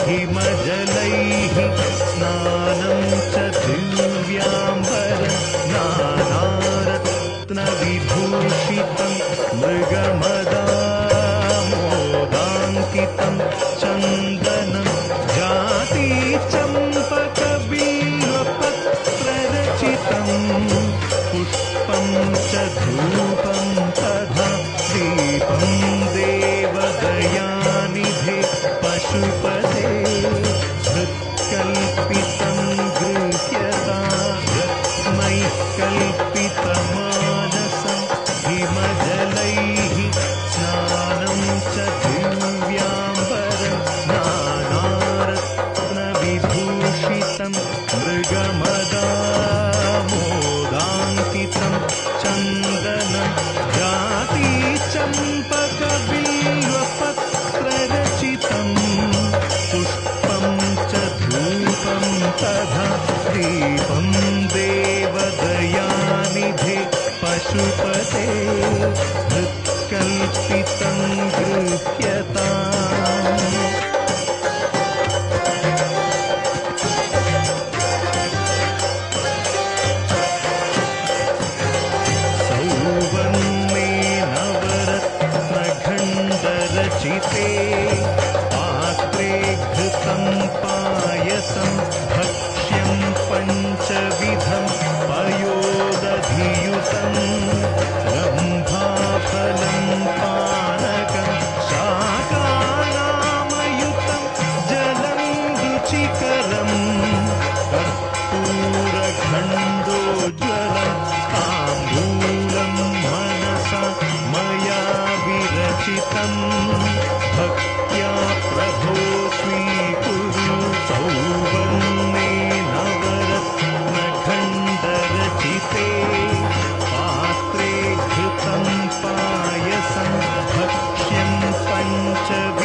हिमजलैः स्नानं च दिव्याम्बर नानारत्नविभूषितं मृगमदामोदाङ्कितं चन्दनं जातिचम्पकबिल्वपत्ररचितं पुष्पं च धूपं तथा दीपं देवदयानिधे पशुपते हृत्कल्पितं गृह्यता रत्नैः कल्पितमानसं हिमजलैः स्नानं च दिव्याम्बरं नानारत्नविभूषितं मृगमदामोदाङ्कितं चन्दनं जातिचम्पकबिल्वपत्ररचितं पुष्पं च धूपं तथा दीपं देवदयानिधे पशुपते हृत्कल्पितं गृह्यताम् सौवर्णे नवरत्नखण्डरचिते पात्रे घृतं पायसं भक्ष्यं पञ्चविधं पयोदधियुतं रम्भाफलं पानकं शाकानामयुतं जलं रुचिकरं कर्पूरखण्डोज्ज्वलं ताम्बूलं मनसा मया विरचितं भक्त्या प्रभो स्वीकुरु सौवर्णे नवरत्नखण्डरचिते पात्रे घृतं पायसं भक्ष्यं पञ्चविधं